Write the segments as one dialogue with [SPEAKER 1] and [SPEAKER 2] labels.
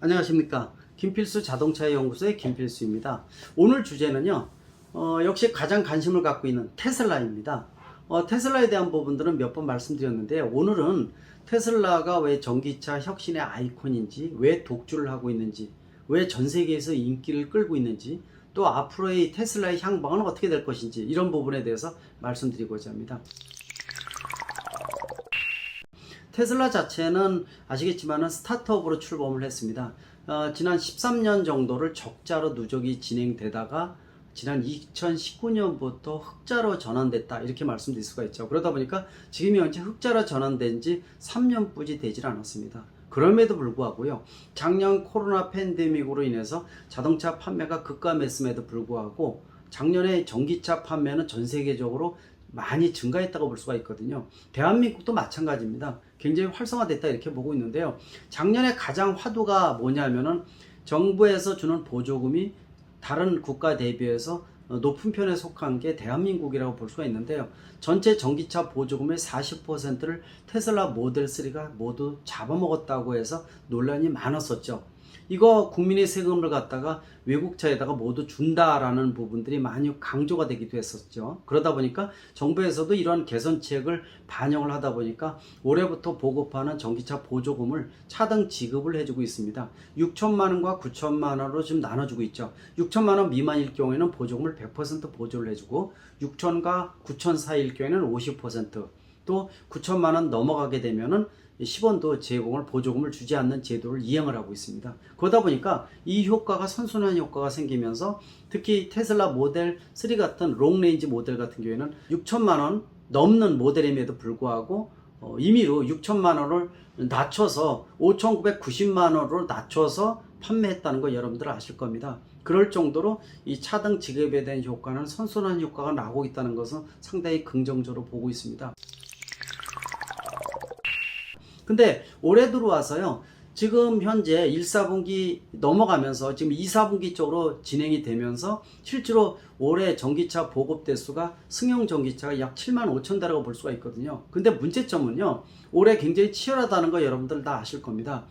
[SPEAKER 1] 안녕하십니까. 김필수 자동차 연구소의 김필수입니다. 오늘 주제는요, 역시 가장 관심을 갖고 있는 테슬라입니다. 테슬라에 대한 부분들은 몇 번 말씀드렸는데, 오늘은 테슬라가 왜 전기차 혁신의 아이콘인지, 왜 독주를 하고 있는지, 왜 전 세계에서 인기를 끌고 있는지, 또 앞으로의 테슬라의 향방은 어떻게 될 것인지, 이런 부분에 대해서 말씀드리고자 합니다. 테슬라 자체는 아시겠지만 스타트업으로 출범을 했습니다. 지난 13년 정도를 적자로 누적이 진행되다가 지난 2019년부터 흑자로 전환됐다, 이렇게 말씀드릴 수가 있죠. 그러다 보니까 지금 현재 흑자로 전환된 지 3년뿐이 되질 않았습니다. 그럼에도 불구하고요, 작년 코로나 팬데믹으로 인해서 자동차 판매가 급감했음에도 불구하고 작년에 전기차 판매는 전 세계적으로 많이 증가했다고 볼 수가 있거든요. 대한민국도 마찬가지입니다. 굉장히 활성화됐다, 이렇게 보고 있는데요. 작년에 가장 화두가 뭐냐면은 정부에서 주는 보조금이 다른 국가 대비해서 높은 편에 속한 게 대한민국이라고 볼 수가 있는데요. 전체 전기차 보조금의 40%를 테슬라 모델 3가 모두 잡아먹었다고 해서 논란이 많았었죠. 이거 국민의 세금을 갖다가 외국차에다가 모두 준다라는 부분들이 많이 강조가 되기도 했었죠. 그러다 보니까 정부에서도 이런 개선책을 반영을 하다 보니까 올해부터 보급하는 전기차 보조금을 차등 지급을 해주고 있습니다. 6천만 원과 9천만 원으로 지금 나눠주고 있죠. 6천만 원 미만일 경우에는 보조금을 100% 보조를 해주고, 6천과 9천 사이일 경우에는 50%, 또 9천만 원 넘어가게 되면은 10원도 제공을, 보조금을 주지 않는 제도를 이행을 하고 있습니다. 그러다 보니까 이 효과가 선순환 효과가 생기면서 특히 테슬라 모델 3 같은 롱레인지 모델 같은 경우에는 6천만 원 넘는 모델임에도 불구하고 임의로 6천만 원을 낮춰서 5,990만 원으로 낮춰서 판매했다는 거 여러분들 아실 겁니다. 그럴 정도로 이 차등 지급에 대한 효과는 선순환 효과가 나고 있다는 것은 상당히 긍정적으로 보고 있습니다. 근데 올해 들어와서요, 지금 현재 1, 4분기 넘어가면서 지금 2, 4분기 쪽으로 진행이 되면서 실제로 올해 전기차 보급 대수가 승용 전기차가 약 7만 5천 대라고 볼 수가 있거든요. 근데 문제점은요, 올해 굉장히 치열하다는 거 여러분들 다 아실 겁니다.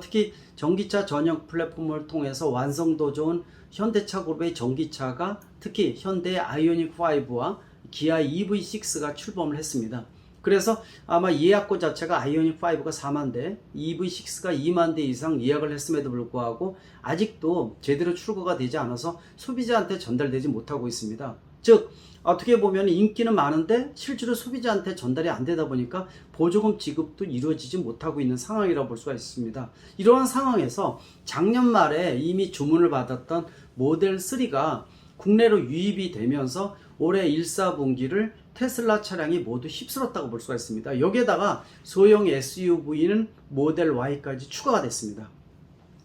[SPEAKER 1] 특히 전기차 전용 플랫폼을 통해서 완성도 좋은 현대차 그룹의 전기차가 특히 현대 아이오닉 5와 기아 EV6가 출범을 했습니다. 그래서 아마 예약고 자체가 아이오닉 5가 4만 대, EV6가 2만 대 이상 예약을 했음에도 불구하고 아직도 제대로 출고가 되지 않아서 소비자한테 전달되지 못하고 있습니다. 즉 어떻게 보면 인기는 많은데 실제로 소비자한테 전달이 안 되다 보니까 보조금 지급도 이루어지지 못하고 있는 상황이라고 볼 수가 있습니다. 이러한 상황에서 작년 말에 이미 주문을 받았던 모델 3가 국내로 유입이 되면서 올해 1, 4분기를 테슬라 차량이 모두 휩쓸었다고 볼 수가 있습니다. 여기에다가 소형 SUV는 모델 Y까지 추가가 됐습니다.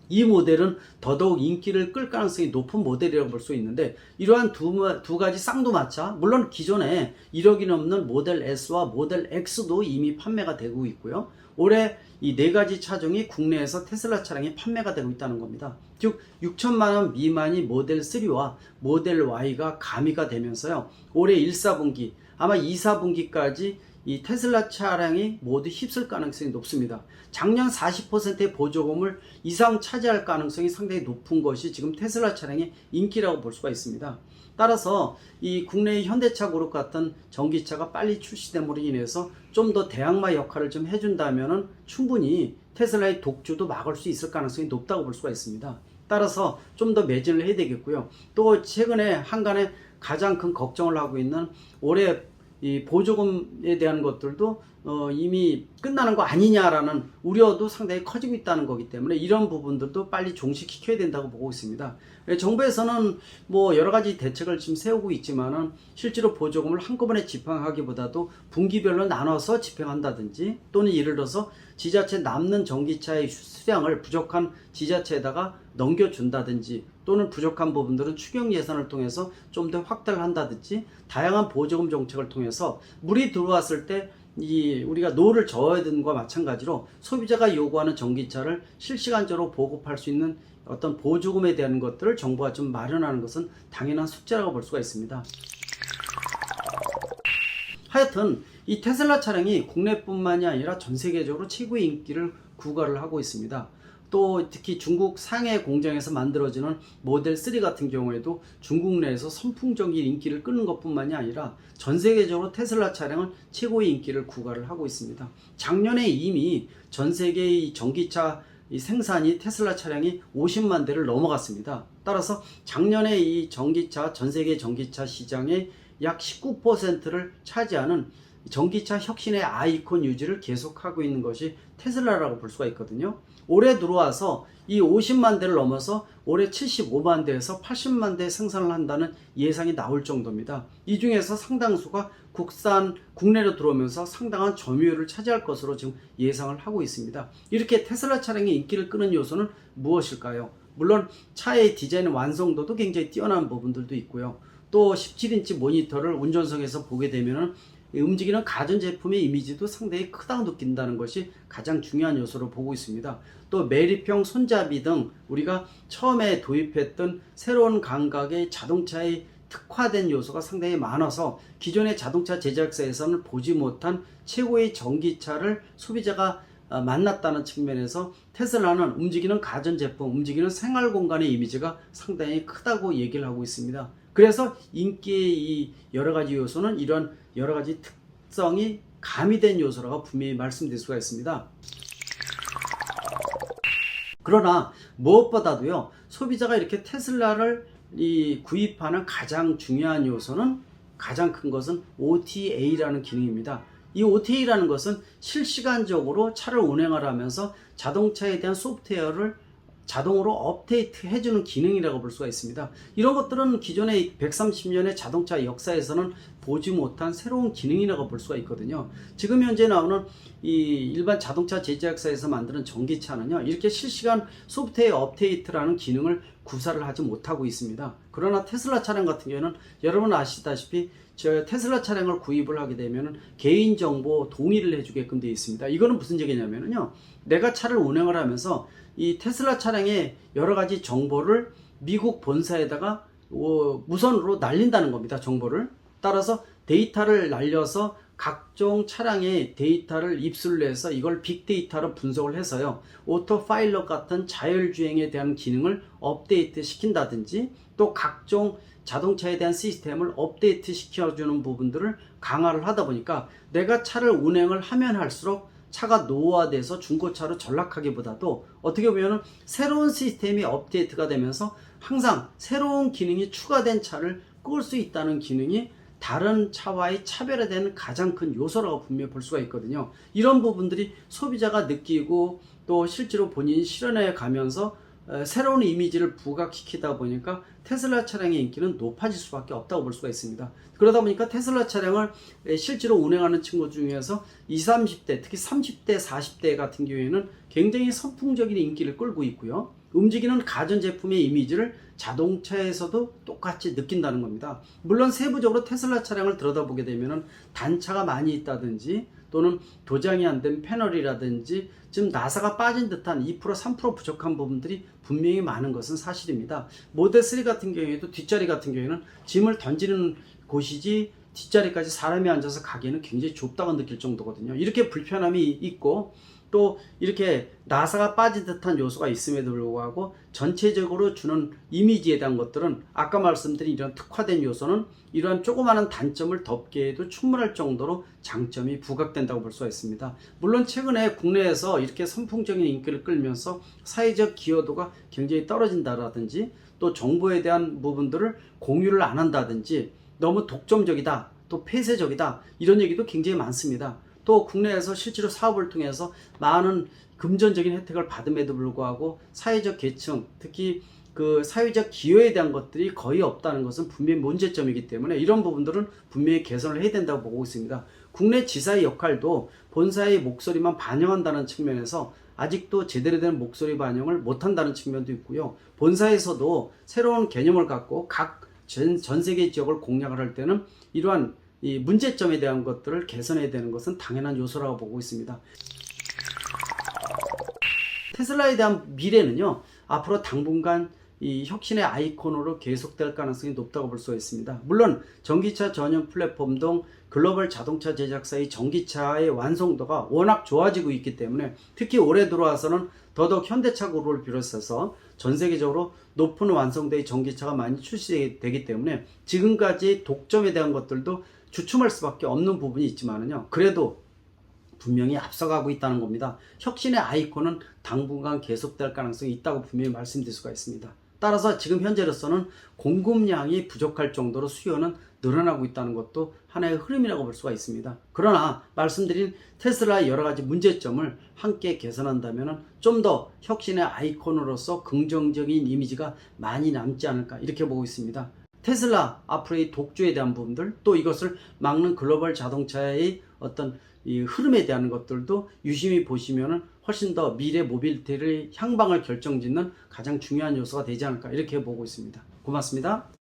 [SPEAKER 1] 이 모델은 더더욱 인기를 끌 가능성이 높은 모델이라고 볼 수 있는데, 이러한 두 가지 쌍두마차, 물론 기존에 1억이 넘는 모델 S와 모델 X도 이미 판매가 되고 있고요. 올해 이 네 가지 차종이 국내에서 테슬라 차량이 판매가 되고 있다는 겁니다. 즉 6천만 원 미만이 모델 3와 모델 Y가 가미가 되면서요, 올해 1, 4분기 아마 2, 4분기까지 이 테슬라 차량이 모두 휩쓸 가능성이 높습니다. 작년 40%의 보조금을 이상 차지할 가능성이 상당히 높은 것이 지금 테슬라 차량의 인기라고 볼 수가 있습니다. 따라서 이 국내의 현대차 그룹 같은 전기차가 빨리 출시됨으로 인해서 좀 더 대항마 역할을 좀 해준다면은 충분히 테슬라의 독주도 막을 수 있을 가능성이 높다고 볼 수가 있습니다. 따라서 좀 더 매진을 해야 되겠고요. 또 최근에 한간에 가장 큰 걱정을 하고 있는 올해 이 보조금에 대한 것들도 이미 끝나는 거 아니냐라는 우려도 상당히 커지고 있다는 거기 때문에 이런 부분들도 빨리 종식시켜야 된다고 보고 있습니다. 정부에서는 뭐 여러 가지 대책을 지금 세우고 있지만은 실제로 보조금을 한꺼번에 집행하기보다도 분기별로 나눠서 집행한다든지, 또는 예를 들어서 지자체 남는 전기차의 수량을 부족한 지자체에다가 넘겨준다든지, 또는 부족한 부분들은 추경 예산을 통해서 좀 더 확대를 한다든지, 다양한 보조금 정책을 통해서 물이 들어왔을 때 우리가 노를 저어야 되는 것과 마찬가지로 소비자가 요구하는 전기차를 실시간적으로 보급할 수 있는 어떤 보조금에 대한 것들을 정부가 좀 마련하는 것은 당연한 숙제라고 볼 수가 있습니다. 하여튼 이 테슬라 차량이 국내뿐만이 아니라 전 세계적으로 최고의 인기를 구가를 하고 있습니다. 또 특히 중국 상해 공장에서 만들어지는 모델 3 같은 경우에도 중국 내에서 선풍적인 인기를 끄는 것뿐만이 아니라 전 세계적으로 테슬라 차량은 최고의 인기를 구가를 하고 있습니다. 작년에 이미 전 세계의 전기차 생산이 테슬라 차량이 50만 대를 넘어갔습니다. 따라서 작년에 이 전기차, 전 세계 전기차 시장의 약 19%를 차지하는 전기차 혁신의 아이콘 유지를 계속하고 있는 것이 테슬라라고 볼 수가 있거든요. 올해 들어와서 이 50만 대를 넘어서 올해 75만 대에서 80만 대 생산을 한다는 예상이 나올 정도입니다. 이 중에서 상당수가 국내로 들어오면서 상당한 점유율을 차지할 것으로 지금 예상을 하고 있습니다. 이렇게 테슬라 차량의 인기를 끄는 요소는 무엇일까요? 물론 차의 디자인 완성도도 굉장히 뛰어난 부분들도 있고요. 또 17인치 모니터를 운전석에서 보게 되면 움직이는 가전제품의 이미지도 상당히 크다고 느낀다는 것이 가장 중요한 요소로 보고 있습니다. 또 매립형 손잡이 등 우리가 처음에 도입했던 새로운 감각의 자동차의 특화된 요소가 상당히 많아서 기존의 자동차 제작사에서는 보지 못한 최고의 전기차를 소비자가 만났다는 측면에서 테슬라는 움직이는 가전제품, 움직이는 생활공간의 이미지가 상당히 크다고 얘기를 하고 있습니다. 그래서 인기의 이 여러가지 요소는 이런 여러가지 특성이 가미된 요소라고 분명히 말씀드릴 수가 있습니다. 그러나 무엇보다도요, 소비자가 이렇게 테슬라를 구입하는 가장 중요한 요소는, 가장 큰 것은 OTA라는 기능입니다. 이 OTA라는 것은 실시간적으로 차를 운행을 하면서 자동차에 대한 소프트웨어를 자동으로 업데이트 해주는 기능이라고 볼 수가 있습니다. 이런 것들은 기존의 130년의 자동차 역사에서는 보지 못한 새로운 기능이라고 볼 수가 있거든요. 지금 현재 나오는 이 일반 자동차 제작사에서 만드는 전기차는요, 이렇게 실시간 소프트웨어 업데이트라는 기능을 구사를 하지 못하고 있습니다. 그러나 테슬라 차량 같은 경우는 여러분 아시다시피 저 테슬라 차량을 구입을 하게 되면 개인정보 동의를 해주게끔 되어 있습니다. 이거는 무슨 얘기냐면요, 내가 차를 운행을 하면서 이 테슬라 차량의 여러 가지 정보를 미국 본사에다가 무선으로 날린다는 겁니다. 정보를. 따라서 데이터를 날려서 각종 차량의 데이터를 입수를 해서 이걸 빅데이터로 분석을 해서요, 오토 파일럿 같은 자율주행에 대한 기능을 업데이트 시킨다든지, 또 각종 자동차에 대한 시스템을 업데이트 시켜주는 부분들을 강화를 하다 보니까 내가 차를 운행을 하면 할수록 차가 노후화돼서 중고차로 전락하기보다도 어떻게 보면 새로운 시스템이 업데이트가 되면서 항상 새로운 기능이 추가된 차를 끌 수 있다는 기능이 다른 차와의 차별화되는 가장 큰 요소라고 분명히 볼 수가 있거든요. 이런 부분들이 소비자가 느끼고 또 실제로 본인이 실현해 가면서 새로운 이미지를 부각시키다 보니까 테슬라 차량의 인기는 높아질 수밖에 없다고 볼 수가 있습니다. 그러다 보니까 테슬라 차량을 실제로 운행하는 친구 중에서 20, 30대, 특히 30대, 40대 같은 경우에는 굉장히 선풍적인 인기를 끌고 있고요. 움직이는 가전제품의 이미지를 자동차에서도 똑같이 느낀다는 겁니다. 물론 세부적으로 테슬라 차량을 들여다보게 되면 단차가 많이 있다든지, 또는 도장이 안 된 패널이라든지 지금 나사가 빠진 듯한 2%, 3% 부족한 부분들이 분명히 많은 것은 사실입니다. 모델 3 같은 경우에도 뒷자리 같은 경우에는 짐을 던지는 곳이지 뒷자리까지 사람이 앉아서 가기에는 굉장히 좁다고 느낄 정도거든요. 이렇게 불편함이 있고, 또 이렇게 나사가 빠진 듯한 요소가 있음에도 불구하고 전체적으로 주는 이미지에 대한 것들은 아까 말씀드린 이런 특화된 요소는 이러한 조그마한 단점을 덮게 해도 충분할 정도로 장점이 부각된다고 볼 수가 있습니다. 물론 최근에 국내에서 이렇게 선풍적인 인기를 끌면서 사회적 기여도가 굉장히 떨어진다라든지, 또 정보에 대한 부분들을 공유를 안 한다든지, 너무 독점적이다, 또 폐쇄적이다, 이런 얘기도 굉장히 많습니다. 또 국내에서 실제로 사업을 통해서 많은 금전적인 혜택을 받음에도 불구하고 사회적 계층, 특히 그 사회적 기여에 대한 것들이 거의 없다는 것은 분명히 문제점이기 때문에 이런 부분들은 분명히 개선을 해야 된다고 보고 있습니다. 국내 지사의 역할도 본사의 목소리만 반영한다는 측면에서 아직도 제대로 된 목소리 반영을 못한다는 측면도 있고요. 본사에서도 새로운 개념을 갖고 각 전 세계 지역을 공략을 할 때는 이러한 이 문제점에 대한 것들을 개선해야 되는 것은 당연한 요소라고 보고 있습니다. 테슬라에 대한 미래는요, 앞으로 당분간 이 혁신의 아이콘으로 계속될 가능성이 높다고 볼 수가 있습니다. 물론 전기차 전용 플랫폼 등 글로벌 자동차 제작사의 전기차의 완성도가 워낙 좋아지고 있기 때문에 특히 올해 들어와서는 더더욱 현대차 그룹을 비롯해서 전 세계적으로 높은 완성도의 전기차가 많이 출시되기 때문에 지금까지 독점에 대한 것들도 주춤할 수밖에 없는 부분이 있지만은요. 그래도 분명히 앞서가고 있다는 겁니다. 혁신의 아이콘은 당분간 계속될 가능성이 있다고 분명히 말씀드릴 수가 있습니다. 따라서 지금 현재로서는 공급량이 부족할 정도로 수요는 늘어나고 있다는 것도 하나의 흐름이라고 볼 수가 있습니다. 그러나 말씀드린 테슬라의 여러 가지 문제점을 함께 개선한다면 좀 더 혁신의 아이콘으로서 긍정적인 이미지가 많이 남지 않을까 이렇게 보고 있습니다. 테슬라 앞으로의 독주에 대한 부분들, 또 이것을 막는 글로벌 자동차의 어떤 이 흐름에 대한 것들도 유심히 보시면은 훨씬 더 미래 모빌리티를 향방을 결정짓는 가장 중요한 요소가 되지 않을까 이렇게 보고 있습니다. 고맙습니다.